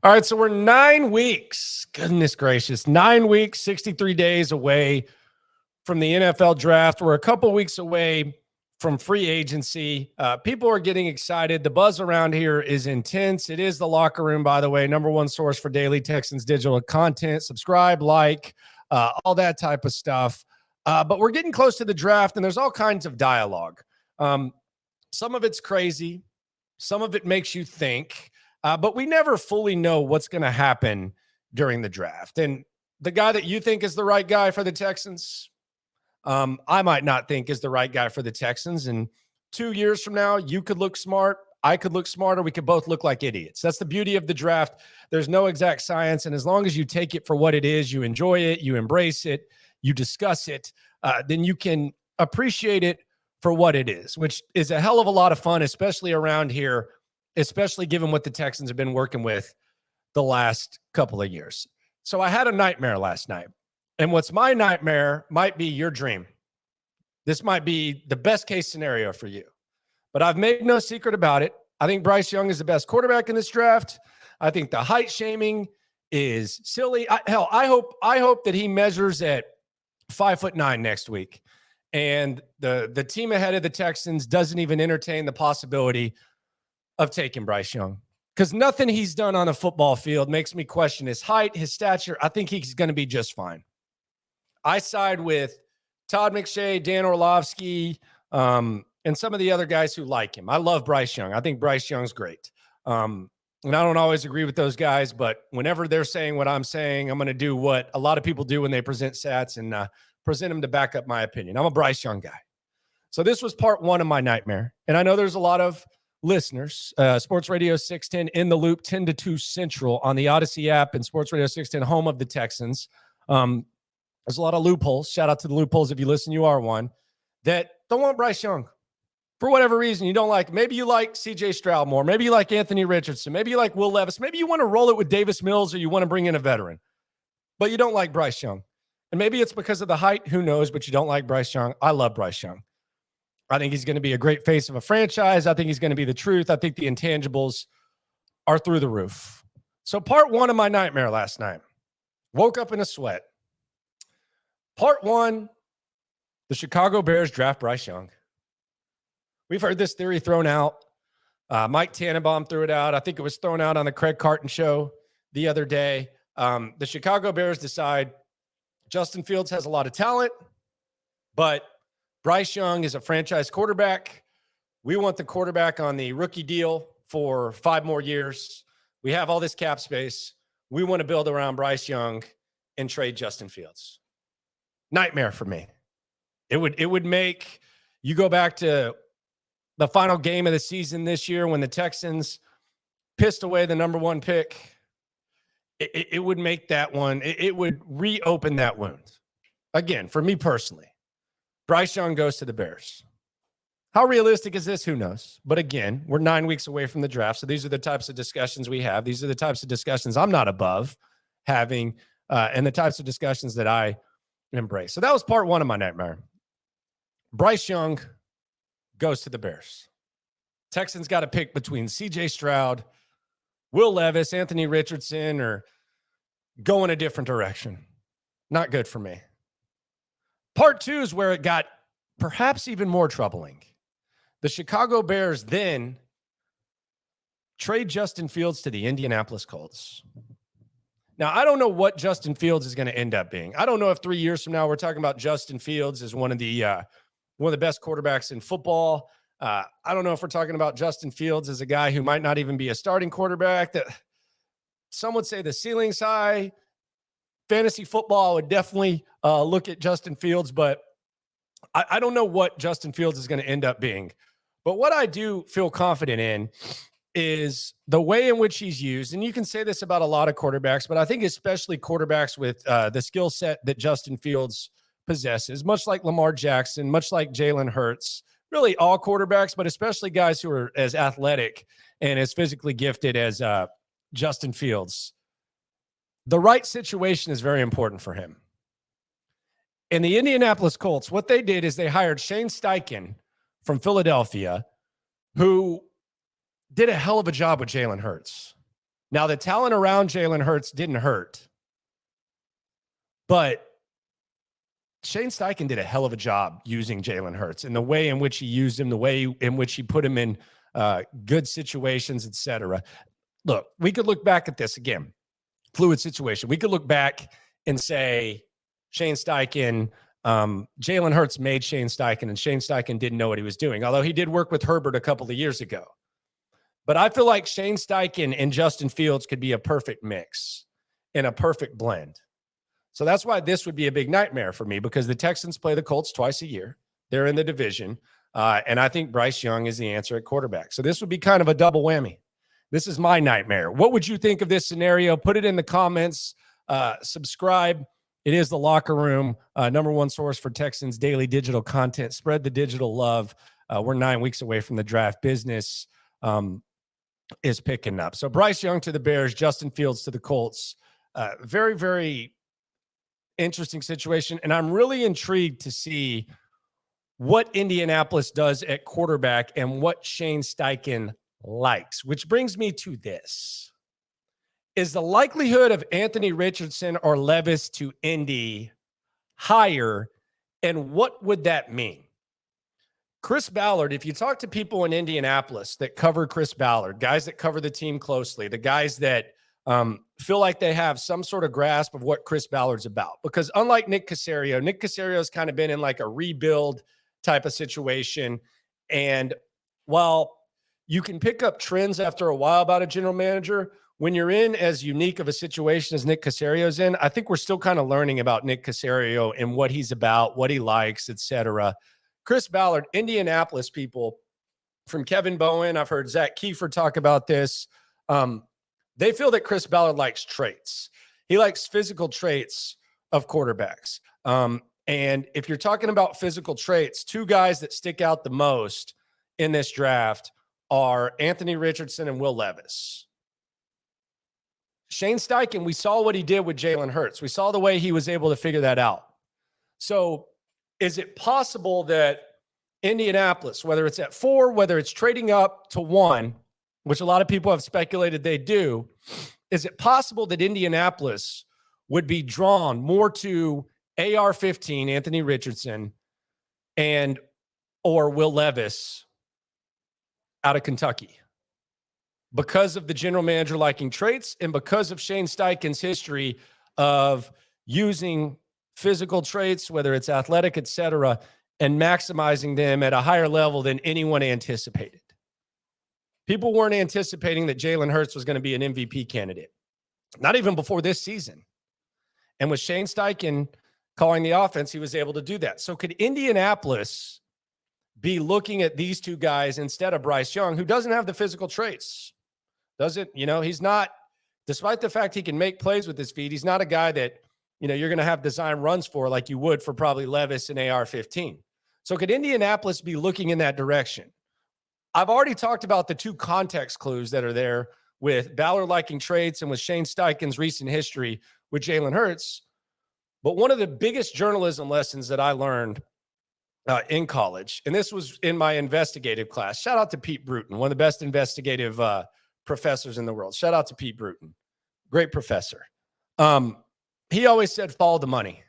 All right, so we're 9 weeks, goodness gracious, 9 weeks, 63 days away from the NFL draft. We're a couple weeks away from free agency. People are getting excited. The buzz around here is intense. It is the Locker Room, by the way, number one source for daily Texans digital content. Subscribe, like, all that type of stuff. But we're getting close to the draft, and there's all kinds of dialogue. Some of it's crazy. Some of it makes you think. But we never fully know what's going to happen during the draft. And the guy that you think is the right guy for the Texans, I might not think is the right guy for the Texans. And 2 years from now, you could look smart. I could look smart, or we could both look like idiots. That's the beauty of the draft. There's no exact science. And as long as you take it for what it is, you enjoy it, you embrace it, you discuss it, then you can appreciate it for what it is, which is a hell of a lot of fun, especially around here, especially given what the Texans have been working with the last couple of years. So I had a nightmare last night. And what's my nightmare might be your dream. This might be the best case scenario for you. But I've made no secret about it. I think Bryce Young is the best quarterback in this draft. I think the height shaming is silly. I hope that he measures at 5'9" next week. And the team ahead of the Texans doesn't even entertain the possibility of taking Bryce Young, because nothing he's done on a football field makes me question his height, his stature. I think he's going to be just fine. I side with Todd McShay, Dan Orlovsky, and some of the other guys who like him. I love Bryce Young. I think Bryce Young's great. And I don't always agree with those guys, but whenever they're saying what I'm saying, I'm going to do what a lot of people do when they present stats and present them to back up my opinion. I'm a Bryce Young guy. So this was part one of my nightmare. And I know there's a lot of listeners, Sports Radio 610 in the loop, 10 to 2 Central on the Odyssey app, and Sports Radio 610, home of the Texans. There's a lot of loopholes. Shout out to the loopholes. If you listen, you are one that don't want Bryce Young for whatever reason. You don't like, maybe you like CJ Stroud more. Maybe you like Anthony Richardson. Maybe you like Will Levis. Maybe you want to roll it with Davis Mills, or you want to bring in a veteran, but you don't like Bryce Young. And maybe it's because of the height. Who knows? But you don't like Bryce Young. I love Bryce Young. I think he's going to be a great face of a franchise. I think he's going to be the truth. I think the intangibles are through the roof. So part one of my nightmare last night, woke up in a sweat. Part one, the Chicago Bears draft Bryce Young. We've heard this theory thrown out. Mike Tannenbaum threw it out. I think it was thrown out on the Craig Carton show the other day. The Chicago Bears decide Justin Fields has a lot of talent, but Bryce Young is a franchise quarterback. We want the quarterback on the rookie deal for 5 more years. We have all this cap space. We want to build around Bryce Young and trade Justin Fields. Nightmare for me. It would make you go back to the final game of the season this year when the Texans pissed away the number 1 pick. It would make that one. It would reopen that wound. Again, for me personally. Bryce Young goes to the Bears. How realistic is this? Who knows? But again, we're 9 weeks away from the draft. So these are the types of discussions we have. These are the types of discussions I'm not above having, and the types of discussions that I embrace. So that was part one of my nightmare. Bryce Young goes to the Bears. Texans got to pick between CJ Stroud, Will Levis, Anthony Richardson, or go in a different direction. Not good for me. Part two is where it got perhaps even more troubling. The Chicago Bears then trade Justin Fields to the Indianapolis Colts. Now, I don't know what Justin Fields is going to end up being. I don't know if 3 years from now we're talking about Justin Fields as one of the best quarterbacks in football. I don't know if we're talking about Justin Fields as a guy who might not even be a starting quarterback. That some would say the ceiling's high. Fantasy football would definitely look at Justin Fields, but I don't know what Justin Fields is going to end up being. But what I do feel confident in is the way in which he's used. And you can say this about a lot of quarterbacks, but I think especially quarterbacks with the skill set that Justin Fields possesses, much like Lamar Jackson, much like Jalen Hurts, really all quarterbacks, but especially guys who are as athletic and as physically gifted as Justin Fields. The right situation is very important for him. In the Indianapolis Colts, what they did is they hired Shane Steichen from Philadelphia, who did a hell of a job with Jalen Hurts. Now, the talent around Jalen Hurts didn't hurt, but Shane Steichen did a hell of a job using Jalen Hurts and the way in which he used him, the way in which he put him in good situations, etc. Look, we could look back at this again, fluid situation. We could look back and say Shane Steichen, Jalen Hurts made Shane Steichen, and Shane Steichen didn't know what he was doing, although he did work with Herbert a couple of years ago. But I feel like Shane Steichen and Justin Fields could be a perfect mix and a perfect blend. So that's why this would be a big nightmare for me, because the Texans play the Colts twice a year. They're in the division. And I think Bryce Young is the answer at quarterback. So this would be kind of a double whammy. This is my nightmare. What would you think of this scenario? Put it in the comments. Subscribe. It is The Locker Room, number one source for Texans daily digital content. Spread the digital love. We're 9 weeks away from the draft. Business is picking up. So Bryce Young to the Bears, Justin Fields to the Colts. Very, very interesting situation. And I'm really intrigued to see what Indianapolis does at quarterback and what Shane Steichen likes, which brings me to this. Is the likelihood of Anthony Richardson or Levis to Indy higher? And what would that mean? Chris Ballard, if you talk to people in Indianapolis that cover Chris Ballard, guys that cover the team closely, the guys that feel like they have some sort of grasp of what Chris Ballard's about. Because unlike Nick Caserio's kind of been in like a rebuild type of situation. And while you can pick up trends after a while about a general manager, when you're in as unique of a situation as Nick Caserio's in, I think we're still kind of learning about Nick Caserio and what he's about, what he likes, etc. Chris Ballard, Indianapolis people, from Kevin Bowen, I've heard Zach Kiefer talk about this. They feel that Chris Ballard likes traits. He likes physical traits of quarterbacks. And if you're talking about physical traits, two guys that stick out the most in this draft are Anthony Richardson and Will Levis. Shane Steichen, we saw what he did with Jalen Hurts. We saw the way he was able to figure that out. So is it possible that Indianapolis, whether it's at 4, whether it's trading up to 1, which a lot of people have speculated they do, is it possible that Indianapolis would be drawn more to AR-15, Anthony Richardson, and or Will Levis out of Kentucky because of the general manager liking traits and because of Shane Steichen's history of using physical traits, whether it's athletic, et cetera, and maximizing them at a higher level than anyone anticipated? People weren't anticipating that Jalen Hurts was going to be an MVP candidate, not even before this season. And with Shane Steichen calling the offense, he was able to do that. So could Indianapolis be looking at these two guys instead of Bryce Young, who doesn't have the physical traits? He's not, despite the fact he can make plays with his feet, he's not a guy that, you're going to have design runs for like you would for probably Levis and AR-15. So could Indianapolis be looking in that direction? I've already talked about the two context clues that are there with Ballard liking traits and with Shane Steichen's recent history with Jalen Hurts. But one of the biggest journalism lessons that I learned in college, and this was in my investigative class. Shout out to Pete Bruton, one of the best investigative professors in the world. Shout out to Pete Bruton. Great professor. He always said, follow the money.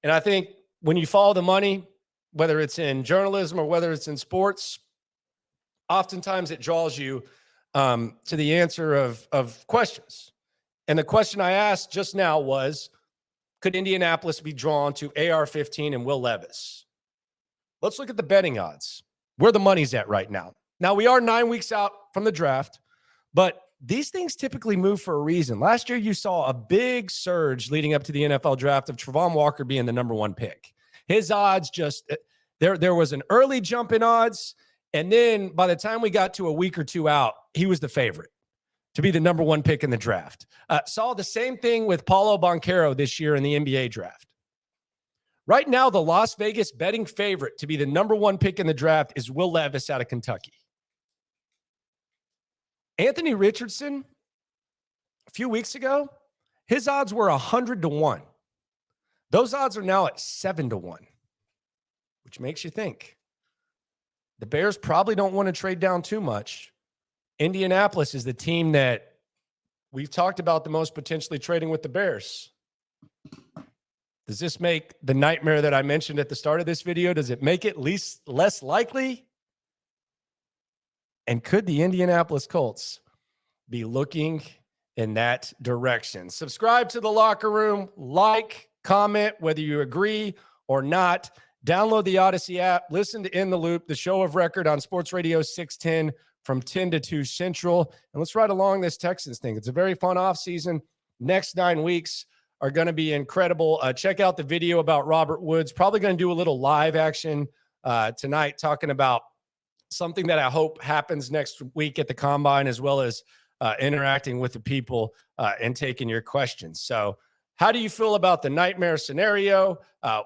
And I think when you follow the money, whether it's in journalism or whether it's in sports, oftentimes it draws you to the answer of questions. And the question I asked just now was, could Indianapolis be drawn to AR-15 and Will Levis? Let's look at the betting odds, where the money's at right now. Now, we are 9 weeks out from the draft, but these things typically move for a reason. Last year, you saw a big surge leading up to the NFL draft of Travon Walker being the number 1 pick. His odds there was an early jump in odds, and then by the time we got to a week or two out, he was the favorite to be the number 1 pick in the draft. Saw the same thing with Paulo Banchero this year in the NBA draft. Right now, the Las Vegas betting favorite to be the number 1 pick in the draft is Will Levis out of Kentucky. Anthony Richardson, a few weeks ago, his odds were 100-1. Those odds are now at 7-1, which makes you think. The Bears probably don't want to trade down too much. Indianapolis is the team that we've talked about the most potentially trading with the Bears. Does this make the nightmare that I mentioned at the start of this video, does it make it less likely? And could the Indianapolis Colts be looking in that direction? Subscribe to the Locker Room, like, comment, whether you agree or not. Download the Odyssey app, listen to In the Loop, the show of record on Sports Radio 610 from 10 to 2 Central. And let's ride along this Texans thing. It's a very fun offseason. Next 9 weeks are going to be incredible. Check out the video about Robert Woods. Probably going to do a little live action tonight, talking about something that I hope happens next week at the Combine, as well as interacting with the people and taking your questions. So how do you feel about the nightmare scenario?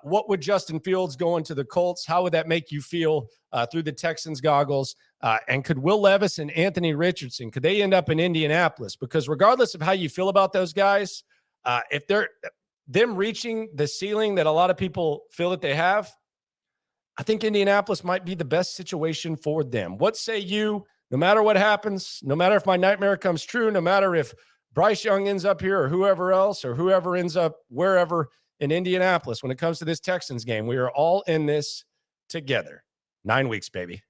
What would Justin Fields go into the Colts? How would that make you feel through the Texans goggles? And could Will Levis and Anthony Richardson, could they end up in Indianapolis? Because regardless of how you feel about those guys, if they're them reaching the ceiling that a lot of people feel that they have, I think Indianapolis might be the best situation for them. What say you? No matter what happens, no matter if my nightmare comes true, no matter if Bryce Young ends up here or whoever else or whoever ends up wherever in Indianapolis, when it comes to this Texans game, we are all in this together. 9 weeks, baby.